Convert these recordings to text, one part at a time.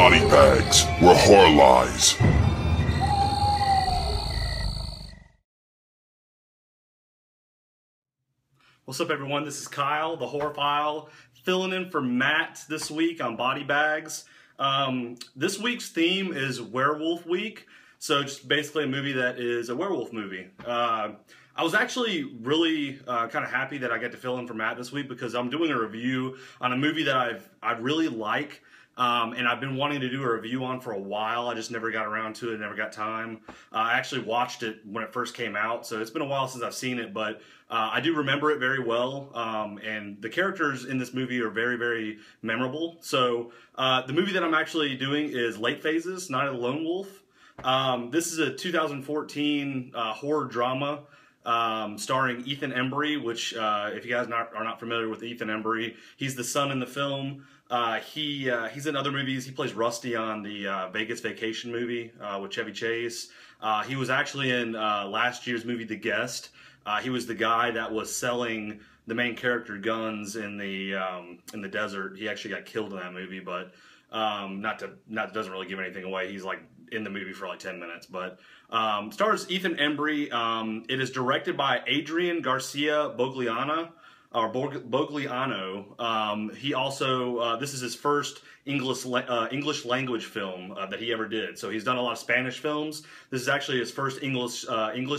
Body Bags, where horror lies. What's up, everyone? This is Kyle, the Horrorphile, filling in for Matt this week on Body Bags. This week's theme is Werewolf Week, so just basically a movie that is a werewolf movie. I was actually really kind of happy that I get to fill in for Matt this week because I'm doing a review on a movie that I really like. And I've been wanting to do a review on for a while. I just never got around to it, never got time. I actually watched it when it first came out, so it's been a while since I've seen it, but I do remember it very well, and the characters in this movie are very, very memorable. So the movie that I'm actually doing is Late Phases, Night of the Lone Wolf. This is a 2014 horror drama starring Ethan Embry, which if you guys are not familiar with Ethan Embry, he's the son in the film. He's in other movies. He plays Rusty on the Vegas Vacation movie with Chevy Chase. He was actually in last year's movie The Guest. He was the guy that was selling the main character guns in the desert. He actually got killed in that movie, but doesn't really give anything away. He's like in the movie for like 10 minutes, but stars Ethan Embry. It is directed by Adrian Garcia Bogliano. He also, this is his first English language film that he ever did. So he's done a lot of Spanish films. This is actually his first English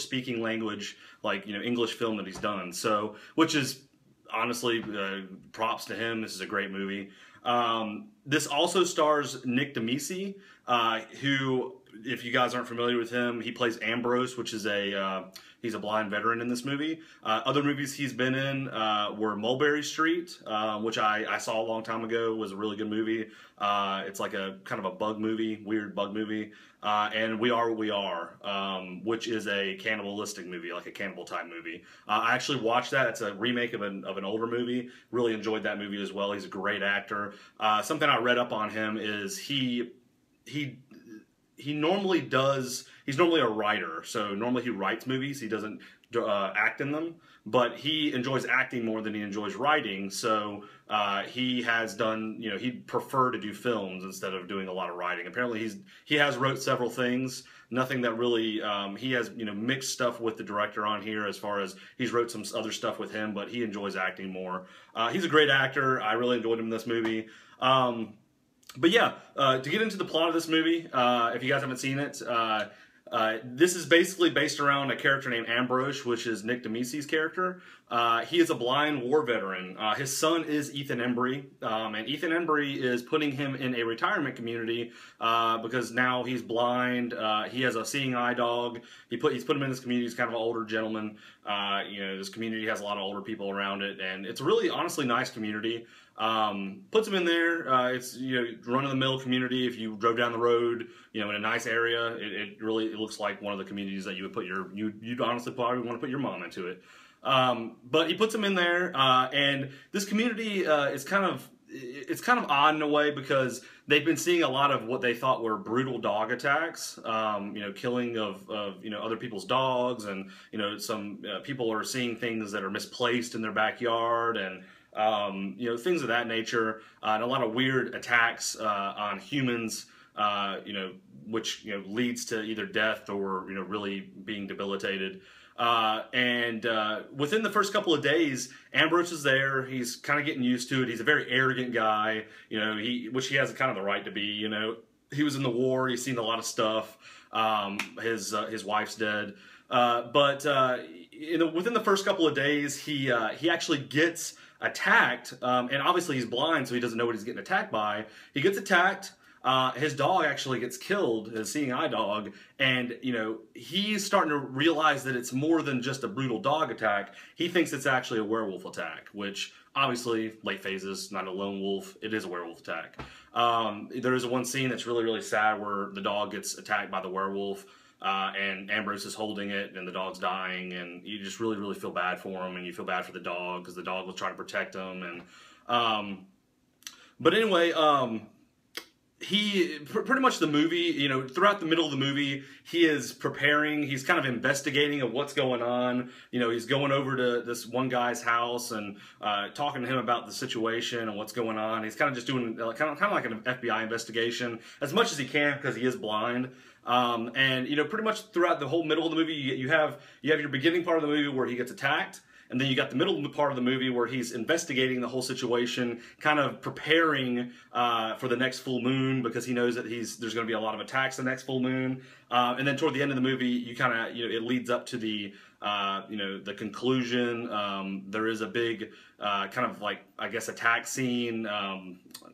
speaking language, English film that he's done. So, which is honestly, props to him. This is a great movie. This also stars Nick DeMisi, who, if you guys aren't familiar with him, he plays Ambrose, which is he's a blind veteran in this movie. Other movies he's been in were Mulberry Street, which I saw a long time ago. Was a really good movie. It's like a kind of a bug movie, weird bug movie. And We Are What We Are, which is a cannibalistic movie, like a cannibal type movie. I actually watched that. It's a remake of an older movie. Really enjoyed that movie as well. He's a great actor. Something I read up on him is he normally he's normally a writer, so normally he writes movies. He doesn't act in them, but he enjoys acting more than he enjoys writing. So he has done, he'd prefer to do films instead of doing a lot of writing. Apparently he has wrote several things, nothing that really, he has, mixed stuff with the director on here as far as he's wrote some other stuff with him, but he enjoys acting more. He's a great actor. I really enjoyed him in this movie. But yeah, to get into the plot of this movie, if you guys haven't seen it, this is basically based around a character named Ambrose, which is Nick DeMisi's character. He is a blind war veteran. His son is Ethan Embry, and Ethan Embry is putting him in a retirement community because now he's blind. He has a seeing eye dog. He's put him in this community. He's kind of an older gentleman. This community has a lot of older people around it, and it's a really, honestly, nice community. Puts him in there. It's, run-of-the-mill community. If you drove down the road, in a nice area, it looks like one of the communities that you would put you'd honestly probably want to put your mom into it. But he puts him in there, and this community is kind of odd in a way because they've been seeing a lot of what they thought were brutal dog attacks, killing of other people's dogs, and some people are seeing things that are misplaced in their backyard, and things of that nature, and a lot of weird attacks on humans, which leads to either death or really being debilitated. And within the first couple of days, Ambrose is there. He's kind of getting used to it. He's a very arrogant guy, which he has kind of the right to be. He was in the war. He's seen a lot of stuff. His wife's dead. But within the first couple of days, he actually gets attacked, and obviously he's blind, so he doesn't know what he's getting attacked by. He gets attacked. His dog actually gets killed, his seeing eye dog, and he's starting to realize that it's more than just a brutal dog attack. He thinks it's actually a werewolf attack, which obviously, Late Phases, not a lone wolf, it is a werewolf attack. There is one scene that's really, really sad where the dog gets attacked by the werewolf. And Ambrose is holding it, and the dog's dying, and you just really, really feel bad for him, and you feel bad for the dog because the dog was trying to protect him. And but anyway, pretty much the movie, you know, throughout the middle of the movie, he is preparing, he's kind of investigating of what's going on. You know, he's going over to this one guy's house and talking to him about the situation and what's going on. He's kind of just doing kind of like an FBI investigation as much as he can because he is blind. And, you know, pretty much throughout the whole middle of the movie, you have your beginning part of the movie where he gets attacked. And then you got the middle part of the movie where he's investigating the whole situation, kind of preparing for the next full moon because he knows that there's going to be a lot of attacks the next full moon. And then toward the end of the movie, it leads up to the the conclusion. There is a big kind of like, I guess, attack scene,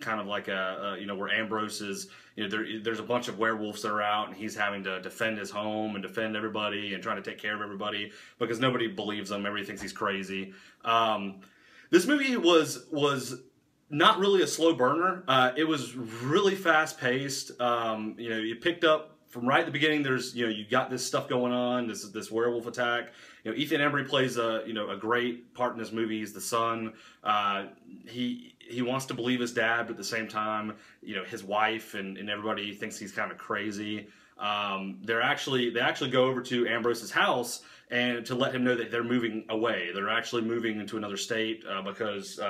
kind of like where Ambrose is. You know, there's a bunch of werewolves that are out, and he's having to defend his home and defend everybody and trying to take care of everybody because nobody believes him. Everybody thinks he's crazy. This movie was not really a slow burner. It was really fast paced. You picked up from right at the beginning. There's you got this stuff going on. This werewolf attack. You know, Ethan Embry plays a great part in this movie. He's the son. He wants to believe his dad, but at the same time, his wife and everybody thinks he's kind of crazy. They actually go over to Ambrose's house and to let him know that they're moving away. They're actually moving into another state because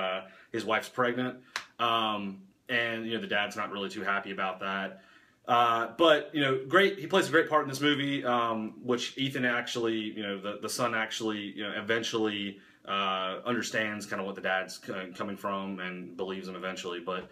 his wife's pregnant. And the dad's not really too happy about that. But great. He plays a great part in this movie, which Ethan actually, the son actually, eventually understands kind of what the dad's coming from and believes him eventually. But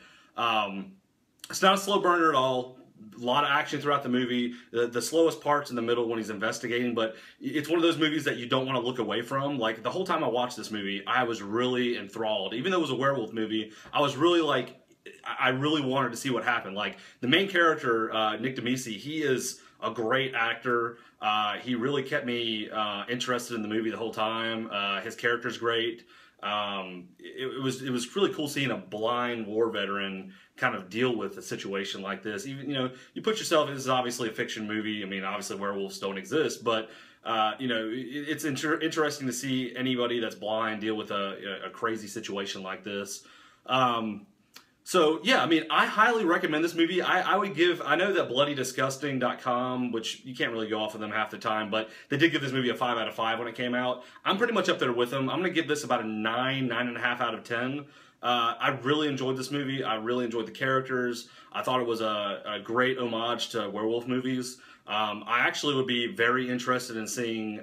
it's not a slow burner at all. A lot of action throughout the movie. The slowest part's in the middle when he's investigating, but it's one of those movies that you don't want to look away from. Like, the whole time I watched this movie, I was really enthralled. Even though it was a werewolf movie, I was really like, I really wanted to see what happened. Like, the main character, Nick DeMisi, he is a great actor. He really kept me interested in the movie the whole time. His character's great. It was really cool seeing a blind war veteran kind of deal with a situation like this. Even you put yourself. This is obviously a fiction movie. I mean, obviously werewolves don't exist, but it's interesting to see anybody that's blind deal with a crazy situation like this. So yeah, I mean, I highly recommend this movie. I would give, I know that BloodyDisgusting.com, which you can't really go off of them half the time, but they did give this movie a 5 out of 5 when it came out. I'm pretty much up there with them. I'm going to give this about a 9.5 out of 10. I really enjoyed this movie. I really enjoyed the characters. I thought it was a great homage to werewolf movies. I actually would be very interested in seeing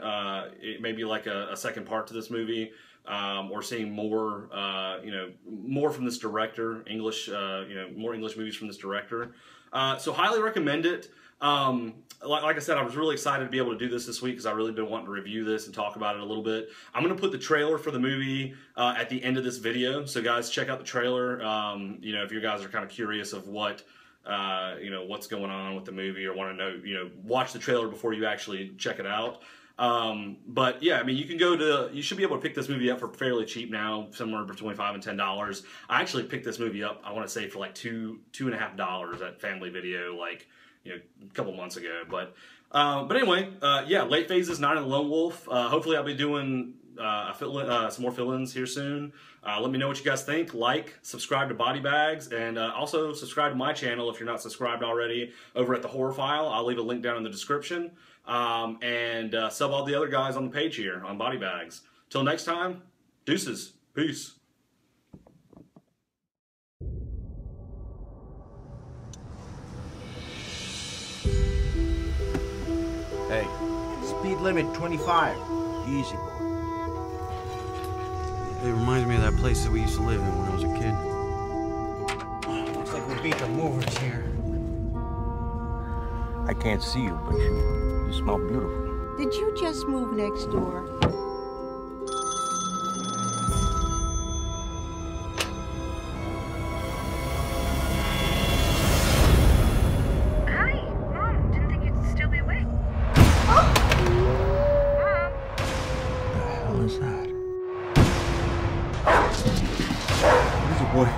maybe like a second part to this movie. Or seeing more, more from this director, more English movies from this director. So highly recommend it. Like I said, I was really excited to be able to do this week because I really been wanting to review this and talk about it a little bit. I'm going to put the trailer for the movie at the end of this video. So guys, check out the trailer. If you guys are kind of curious of what, what's going on with the movie or want to know, watch the trailer before you actually check it out. But yeah, I mean, you should be able to pick this movie up for fairly cheap now, somewhere between $5 and $10. I actually picked this movie up, I want to say, for like $2.50 at Family Video, like, a couple months ago. But anyway, yeah, Late Phases, Night of the Lone Wolf. Hopefully I'll be doing some more fill-ins here soon. Let me know what you guys think. Like, subscribe to BodyBags, and also subscribe to my channel if you're not subscribed already over at the Horrorphile. I'll leave a link down in the description. And sub all the other guys on the page here on BodyBags. Till next time, deuces. Peace. Hey, speed limit 25. Easy, boy. It reminds me of that place that we used to live in when I was a kid. Looks like we beat the movers here. I can't see you, but you smell beautiful. Did you just move next door? Hi, Mom. Didn't think you'd still be awake. Mom. What the hell is that? Where's the boy?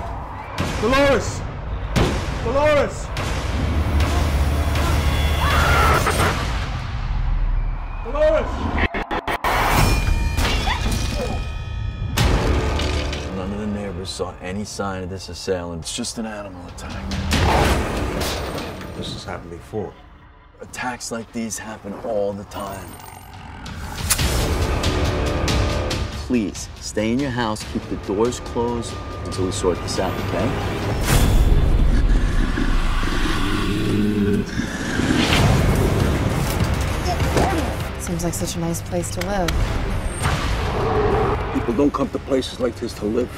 Dolores! Dolores! None of the neighbors saw any sign of this assailant. It's just an animal attack. This has happened before. Attacks like these happen all the time. Please, stay in your house, keep the doors closed until we sort this out, okay? Seems like such a nice place to live. People don't come to places like this to live.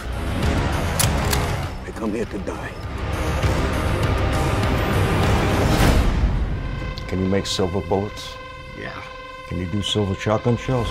They come here to die. Can you make silver bullets? Yeah. Can you do silver shotgun shells?